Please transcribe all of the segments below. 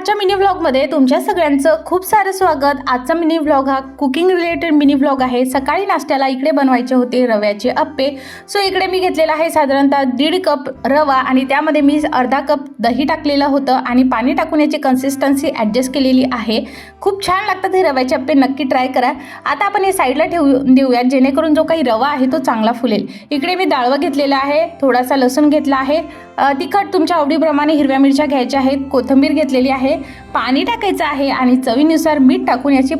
आजच्या मिनी व्लॉगमध्ये तुमच्या सगळ्यांचं खूप सारं स्वागत। आजचा मिनी व्लॉग हा कुकिंग रिलेटेड मिनी व्लॉग आहे। सकाळी नाश्त्याला इकडे बनवायचे होते रव्याचे अप्पे। सो इकडे मी घेतलेला आहे साधारणतः 1.5 कप रवा आणि त्यामध्ये मी अर्धा कप दही टाकलेलं होतं आणि पाणी टाकून याची कन्सिस्टन्सी ॲडजस्ट केलेली आहे। खूप छान लागतात हे रव्याचे अप्पे, नक्की ट्राय करा। आता आपण हे साईडला ठेवून देऊया जेणेकरून जो काही रवा आहे तो चांगला फुलेल। इकडे मी डाळवा घेतलेला आहे, थोडासा लसूण घेतला आहे, तिखट तुमच्या आवडीप्रमाणे हिरव्या मिरच्या घ्यायच्या आहेत, कोथिंबीर घेतलेली आहे, पाणी टाकायचं आहे आणि चवीनुसार मीठ टाकून याची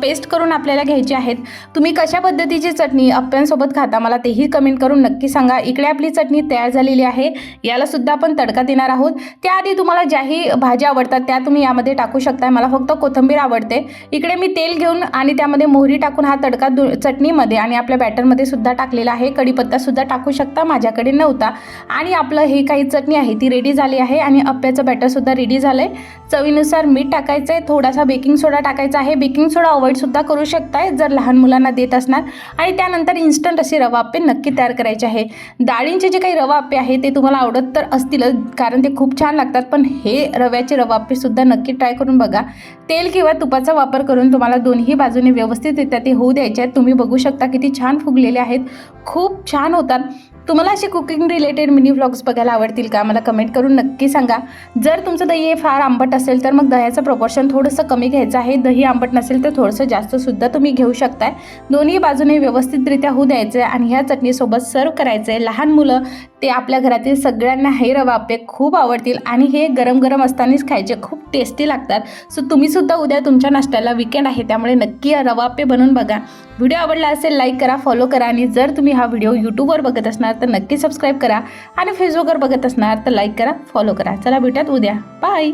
पेस्ट करून आपल्याला घ्यायची आहेत। तुम्ही कशा पद्धतीची चटणी अप्प्यांसोबत खाता मला तेही कमेंट करून नक्की सांगा। इकडे आपली चटणी तयार झालेली आहे, याला सुद्धा आपण तडका देणार आहोत। त्याआधी तुम्हाला ज्याही भाज्या आवडतात त्या तुम्ही यामध्ये टाकू शकता। मला फक्त कोथिंबीर आवडते। इकडे मी तेल घेऊन आणि त्यामध्ये मोहरी टाकून हा तडका चटणीमध्ये आणि आपल्या बॅटरमध्ये सुद्धा टाकलेला आहे। कढीपत्ता सुद्धा टाकू शकता, माझ्याकडे नव्हता। आणि आपलं हे काही चटणी आहे ती रेडी झाली आहे आणि अप्प्याचं बॅटर सुद्धा रेडी झालंय। चवीनुसार मीठ टाकायचं आहे, थोडासा बेकिंग सोडा टाकायचा आहे। बेकिंग सोडा अवॉइड सुद्धा करू शकताय जर लहान मुलांना देत असणार। आणि त्यानंतर इन्स्टंट असे रवा अप्पे नक्की तयार करायचे आहे। डाळींचे जे काही रवा अप्पे आहे ते तुम्हाला आवडत तर असतीलच, कारण ते खूप छान लागतात, पण हे रव्याचे रवा अप्पे सुद्धा नक्की ट्राय करून बघा। तेल किंवा तुपाचा वापर करून तुम्हाला दोन्ही बाजूने व्यवस्थितरित्या ते होऊ द्यायचे आहेत। तुम्ही बघू शकता किती छान फुगलेले आहेत, खूप छान होतात। तुम्हाला असे कुकिंग रिलेटेड मिनी व्लॉग्स बघायला आवडतील का मला कमेंट करून नक्की सांगा। जर तुमचं दही हे फार आंबट असेल तर मग दह्याचं प्रपोर्शन थोडंसं कमी घ्यायचं आहे। दही आंबट नसेल तर थोडंसं जास्त सुद्धा तुम्ही घेऊ शकताय। दोन्ही बाजूने व्यवस्थितरित्या होऊ द्यायचं आहे आणि ह्या चटणीसोबत सर्व करायचं आहे। लहान मुलं ते आपल्या घरातील सगळ्यांना हे रवा अप्पे खूप आवडतील आणि हे गरम गरम असतानाच खायचे खूप टेस्टी लागतात। सो तुम्ही सुद्धा उद्या तुमच्या नाश्त्याला वीकेंड आहे त्यामुळे नक्की रवा अप्पे बनवून बघा। व्हिडिओ आवडला असेल लाईक करा, फॉलो करा आणि जर तुम्ही हा व्हिडिओ यूट्यूबवर बघत असणार तर नक्की सबस्क्राईब करा आणि फेसबुकवर बघत असणार तर लाईक करा, फॉलो करा। चला भेटूयात उद्या, बाय।